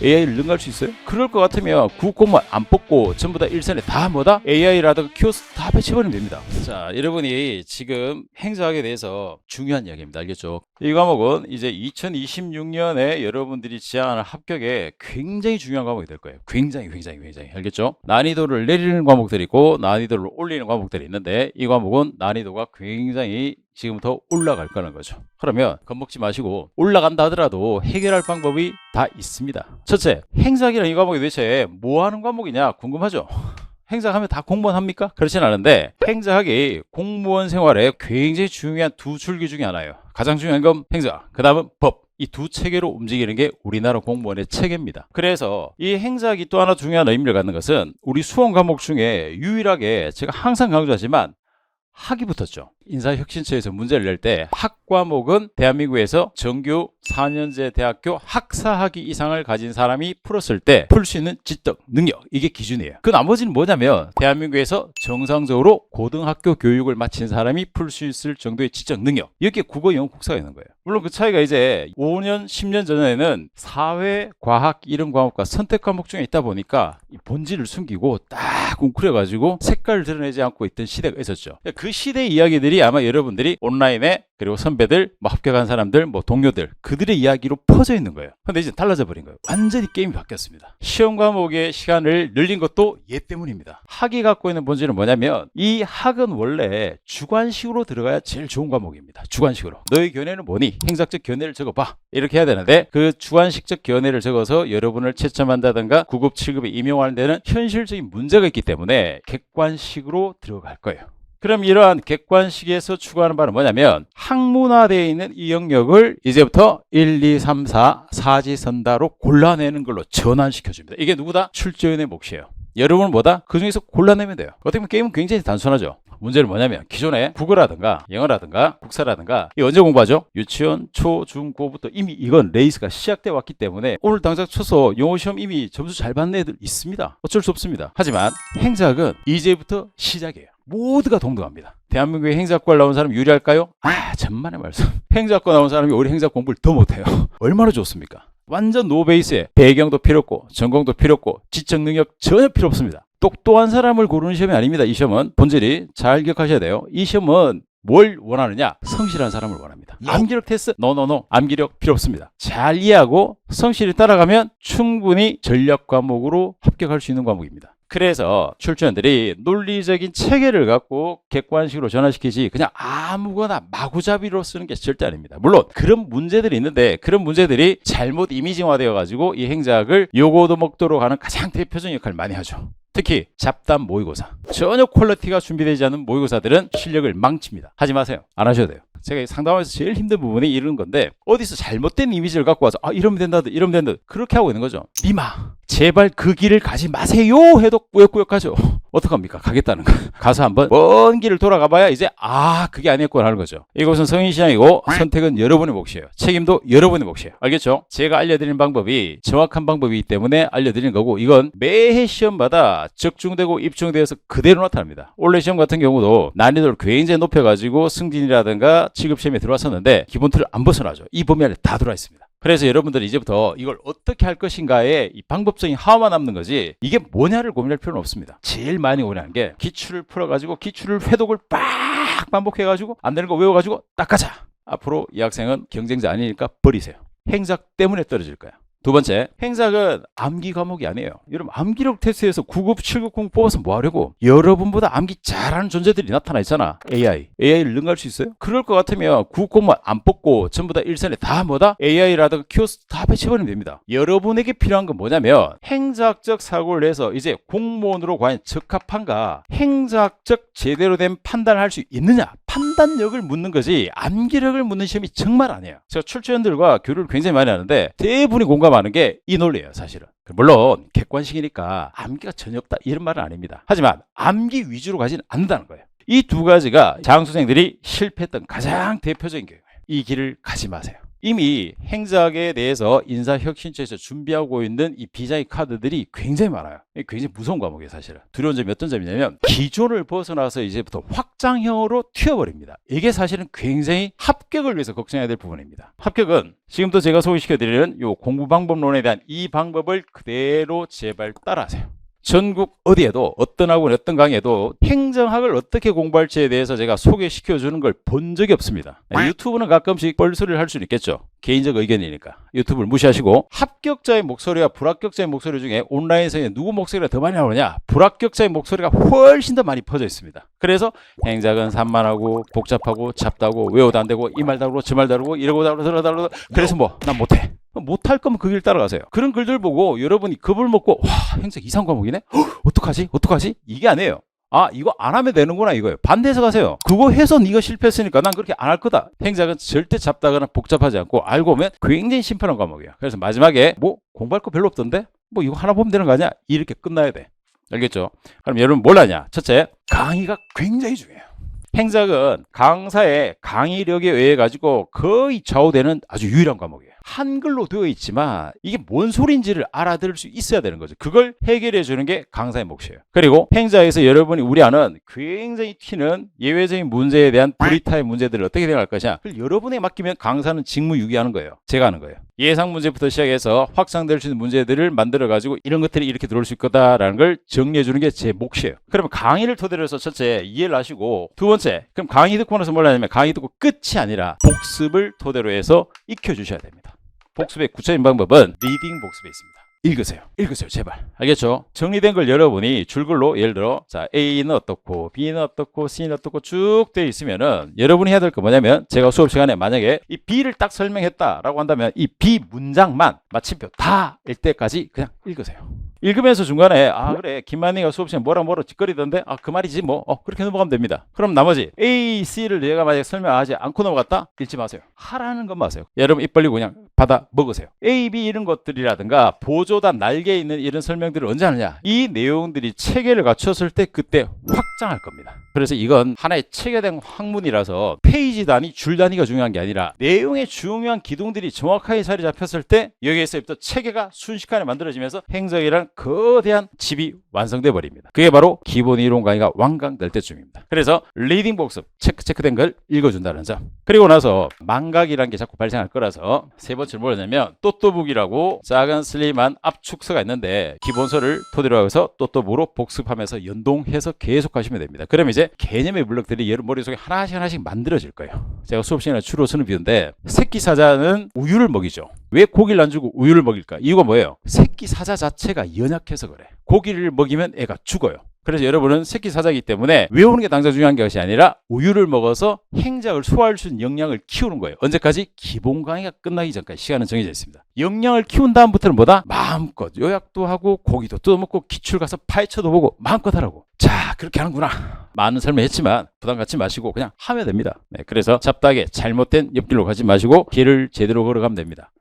AI를 능가할 수 있어요? 그럴 것 같으면 국공만 안 뽑고 전부 다 일선에 다 뭐다? AI라든가 키오스크 다 배치버리면 됩니다. 자, 여러분이 지금 행사학에 대해서 중요한 이야기입니다. 알겠죠? 이 과목은 이제 2026년에 여러분들이 지향하는 합격에 굉장히 중요한 과목이 될 거예요. 굉장히 알겠죠? 난이도를 내리는 과목들이 있고 난이도를 올리는 과목들이 있는데 이 과목은 난이도가 굉장히 지금부터 올라갈 거라는 거죠. 그러면 겁먹지 마시고 올라간다 하더라도 해결할 방법이 다 있습니다. 첫째, 행사학이라는 이 과목이 도대체 뭐 하는 과목이냐 궁금하죠? 행사하면 다 공무원 합니까? 그렇진 않은데 행사학이 공무원 생활에 굉장히 중요한 두 줄기 중에 하나예요. 가장 중요한 건 행사, 그 다음은 법. 이 두 체계로 움직이는 게 우리나라 공무원의 체계입니다. 그래서 이 행사학이 또 하나 중요한 의미를 갖는 것은 우리 수험 과목 중에 유일하게 제가 항상 강조하지만 학이 붙었죠. 인사혁신처에서 문제를 낼 때 학과목은 대한민국에서 정규 4년제 대학교 학사학위 이상을 가진 사람이 풀었을 때 풀 수 있는 지적, 능력, 이게 기준이에요. 그 나머지는 뭐냐면 대한민국에서 정상적으로 고등학교 교육을 마친 사람이 풀 수 있을 정도의 지적, 능력, 여기에 국어, 영어, 국사가 있는 거예요. 물론 그 차이가 이제 5년, 10년 전에는 사회, 과학 이런 과목과 선택 과목 중에 있다 보니까 이 본질을 숨기고 딱 웅크려가지고 색깔을 드러내지 않고 있던 시대가 있었죠. 그 시대의 이야기들이 아마 여러분들이 온라인에 그리고 선배들, 뭐 합격한 사람들, 뭐 동료들 그들의 이야기로 퍼져 있는 거예요. 근데 이제 달라져 버린 거예요. 완전히 게임이 바뀌었습니다. 시험 과목의 시간을 늘린 것도 얘 때문입니다. 학이 갖고 있는 본질은 뭐냐면 이 학은 원래 주관식으로 들어가야 제일 좋은 과목입니다. 주관식으로. 너의 견해는 뭐니? 행사적 견해를 적어봐. 이렇게 해야 되는데 그 주관식적 견해를 적어서 여러분을 채점한다든가 9급, 7급에 임용하는 데는 현실적인 문제가 있기 때문에 객관식으로 들어갈 거예요. 그럼 이러한 객관식에서 추구하는 바는 뭐냐면 학문화되어 있는 이 영역을 이제부터 1, 2, 3, 4 사지선다로 골라내는 걸로 전환시켜줍니다. 이게 누구다? 출제위원의 몫이에요. 여러분은 뭐다? 그 중에서 골라내면 돼요. 어떻게 보면 게임은 굉장히 단순하죠. 문제는 뭐냐면 기존에 국어라든가 영어라든가 국사라든가 이 언제 공부하죠? 유치원, 초, 중, 고부터 이미 이건 레이스가 시작돼 왔기 때문에 오늘 당장 쳐서 영어 시험 이미 점수 잘 받는 애들 있습니다. 어쩔 수 없습니다. 하지만 행사학은 이제부터 시작이에요. 모두가 동등합니다. 대한민국에 행사학과 나온 사람이 유리할까요? 천만의 말씀. 행사학과 나온 사람이 오히려 행사 공부를 더 못해요. 얼마나 좋습니까? 완전 노베이스에 배경도 필요 없고 전공도 필요 없고 지적 능력 전혀 필요 없습니다. 똑똑한 사람을 고르는 시험이 아닙니다. 이 시험은 본질이 잘 기억하셔야 돼요. 이 시험은 뭘 원하느냐? 성실한 사람을 원합니다. 암기력 테스트? 노. 암기력 필요 없습니다. 잘 이해하고 성실히 따라가면 충분히 전략 과목으로 합격할 수 있는 과목입니다. 그래서 출제원들이 논리적인 체계를 갖고 객관식으로 전환시키지 그냥 아무거나 마구잡이로 쓰는 게 절대 아닙니다. 물론 그런 문제들이 있는데 그런 문제들이 잘못 이미징화되어 가지고 이 행사학을 요거도 먹도록 하는 가장 대표적인 역할을 많이 하죠. 특히 잡담 모의고사. 전혀 퀄리티가 준비되지 않은 모의고사들은 실력을 망칩니다. 하지 마세요. 안 하셔도 돼요. 제가 상담하면서 제일 힘든 부분이 이런 건데 어디서 잘못된 이미지를 갖고 와서 이러면 된다 그렇게 하고 있는 거죠. 니마 제발 그 길을 가지 마세요 해도 꾸역꾸역하죠. 어떡합니까? 가겠다는 거. 가서 한번 먼 길을 돌아가 봐야 이제 그게 아니었구나 하는 거죠. 이것은 성인시장이고 선택은 여러분의 몫이에요. 책임도 여러분의 몫이에요. 알겠죠? 제가 알려드리는 방법이 정확한 방법이기 때문에 알려드리는 거고 이건 매해 시험마다 적중되고 입증되어서 그대로 나타납니다. 원래 시험 같은 경우도 난이도를 굉장히 높여가지고 승진이라든가 취급시험에 들어왔었는데 기본 틀을 안 벗어나죠. 이 범위 안에 다 들어와 있습니다. 그래서 여러분들이 이제부터 이걸 어떻게 할 것인가에 이 방법적인 하와만 남는 거지 이게 뭐냐를 고민할 필요는 없습니다. 제일 많이 고민하는 게 기출을 풀어가지고 기출을 회독을 빡 반복해가지고 안 되는 거 외워가지고 딱 가자. 앞으로 이 학생은 경쟁자 아니니까 버리세요. 행사학 때문에 떨어질 거야. 두 번째, 행사학은 암기 과목이 아니에요. 여러분 암기력 테스트에서 9급, 7급 공부 뽑아서 뭐 하려고? 여러분보다 암기 잘하는 존재들이 나타나 있잖아. AI를 능가할 수 있어요? 그럴 것 같으면 9급 공부만 안 뽑고 전부 다 일선에 다 뭐다? AI라든가 키오스크 다 배치버리면 됩니다. 여러분에게 필요한 건 뭐냐면 행사학적 사고를 내서 이제 공무원으로 과연 적합한가? 행사학적 제대로 된 판단을 할 수 있느냐? 판단력을 묻는 거지 암기력을 묻는 시험이 정말 아니에요. 제가 출제원들과 교류를 굉장히 많이 하는데 대부분이 공감하는 게 이 논리예요. 사실은. 물론 객관식이니까 암기가 전혀 없다 이런 말은 아닙니다. 하지만 암기 위주로 가지는 않는다는 거예요. 이 두 가지가 장수생들이 실패했던 가장 대표적인 경우예요. 이 길을 가지 마세요. 이미 행작에 대해서 인사혁신처에서 준비하고 있는 이 비자의 카드들이 굉장히 많아요. 굉장히 무서운 과목이에요, 사실은. 두려운 점이 어떤 점이냐면 기존을 벗어나서 이제부터 확장형으로 튀어버립니다. 이게 사실은 굉장히 합격을 위해서 걱정해야 될 부분입니다. 합격은 지금도 제가 소개시켜드리는 요 공부 방법론에 대한 이 방법을 그대로 제발 따라하세요. 전국 어디에도 어떤 학원 어떤 강의에도 행정학을 어떻게 공부할지에 대해서 제가 소개시켜 주는 걸 본 적이 없습니다. 유튜브는 가끔씩 뻘소리를 할 수는 있겠죠. 개인적 의견이니까 유튜브를 무시하시고, 합격자의 목소리와 불합격자의 목소리 중에 온라인에서 누구 목소리가 더 많이 나오느냐, 불합격자의 목소리가 훨씬 더 많이 퍼져 있습니다. 그래서 행작은 산만하고 복잡하고 잡다고 외워도 안 되고 이 말 다르고 저 말 다르고 이러고 다르고 그래서 뭐 난 못해. 못할 거면 그 길 따라가세요. 그런 글들 보고 여러분이 겁을 먹고 와, 행작 이상 과목이네? 어떡하지? 이게 아니에요. 아, 이거 안 하면 되는구나 이거예요. 반대해서 가세요. 그거 해서 네가 실패했으니까 난 그렇게 안 할 거다. 행작은 절대 잡다거나 복잡하지 않고 알고 보면 굉장히 심플한 과목이에요. 그래서 마지막에 뭐 공부할 거 별로 없던데? 뭐 이거 하나 보면 되는 거 아니야? 이렇게 끝나야 돼. 알겠죠? 그럼 여러분 뭘 하냐? 첫째, 강의가 굉장히 중요해요. 행작은 강사의 강의력에 의해 가지고 거의 좌우되는 아주 유일한 과목이에요. 한글로 되어 있지만 이게 뭔 소리인지를 알아들을 수 있어야 되는 거죠. 그걸 해결해 주는 게 강사의 몫이에요. 그리고 행작에서 여러분이 우려하는 굉장히 튀는 예외적인 문제에 대한 브리타의 문제들을 어떻게 해결할 것이냐, 그걸 여러분에 맡기면 강사는 직무유기하는 거예요. 제가 하는 거예요. 예상 문제부터 시작해서 확장될 수 있는 문제들을 만들어 가지고 이런 것들이 이렇게 들어올 수 있다라는 걸 정리해 주는 게 제 몫이에요. 그러면 강의를 토대로 해서 첫째 이해를 하시고, 두 번째 그럼 강의 듣고 나서 뭘 하냐면 강의 듣고 끝이 아니라 복습을 토대로 해서 익혀 주셔야 됩니다. 복습의 구체적인 방법은 리딩 복습에 있습니다. 읽으세요 제발. 알겠죠? 정리된 걸 여러분이 줄글로 예를 들어 자 A는 어떻고 B는 어떻고 C는 어떻고 쭉 되어 있으면은 여러분이 해야 될 거 뭐냐면, 제가 수업 시간에 만약에 이 B를 딱 설명했다라고 한다면 이 B 문장만 마침표 다 일 때까지 그냥 읽으세요. 읽으면서 중간에 아 그래 김만희가 수업 시간에 뭐라 짓거리던데 아 그 말이지 뭐 그렇게 넘어가면 됩니다. 그럼 나머지 A, C를 내가 만약에 설명하지 않고 넘어갔다? 읽지 마세요. 하라는 것만 하세요. 여러분 입 벌리고 그냥 받아 먹으세요. A, B 이런 것들이라든가 보조단 날개에 있는 이런 설명들을 언제 하느냐, 이 내용들이 체계를 갖췄을 때 그때 확장할 겁니다. 그래서 이건 하나의 체계된 학문이라서 페이지 단위, 줄 단위가 중요한 게 아니라 내용의 중요한 기둥들이 정확하게 자리 잡혔을 때 여기에서부터 체계가 순식간에 만들어지면서 행정이란 거대한 집이 완성돼 버립니다. 그게 바로 기본 이론 강의가 완강될 때쯤입니다. 그래서 리딩 복습 체크된 걸 읽어준다는 점. 그리고 나서 망각이라는 게 자꾸 발생할 거라서 세 번째로 뭐냐면 또또북이라고 작은 슬림한 압축서가 있는데 기본서를 토대로 해서 또또북으로 복습하면서 연동해서 계속 하시면 됩니다. 그럼 이제 개념의 블록들이 여러분 머릿속에 하나씩 만들어질 거예요. 제가 수업 시간에 주로 쓰는 비유인데, 새끼 사자는 우유를 먹이죠. 왜 고기를 안 주고 우유를 먹일까? 이유가 뭐예요? 새끼 사자 자체가 연약해서 그래. 고기를 먹이면 애가 죽어요. 그래서 여러분은 새끼 사자이기 때문에 외우는 게 당장 중요한 것이 아니라 우유를 먹어서 행작을 소화할 수 있는 역량을 키우는 거예요. 언제까지? 기본 강의가 끝나기 전까지 시간은 정해져 있습니다. 역량을 키운 다음부터는 뭐다? 마음껏 요약도 하고 고기도 뜯어먹고 기출 가서 파헤쳐도 보고 마음껏 하라고. 자, 그렇게 하는구나. 많은 설명했지만 부담 갖지 마시고 그냥 하면 됩니다. 네, 그래서 잡다하게 잘못된 옆길로 가지 마시고 길을 제대로 걸어가면 됩니다.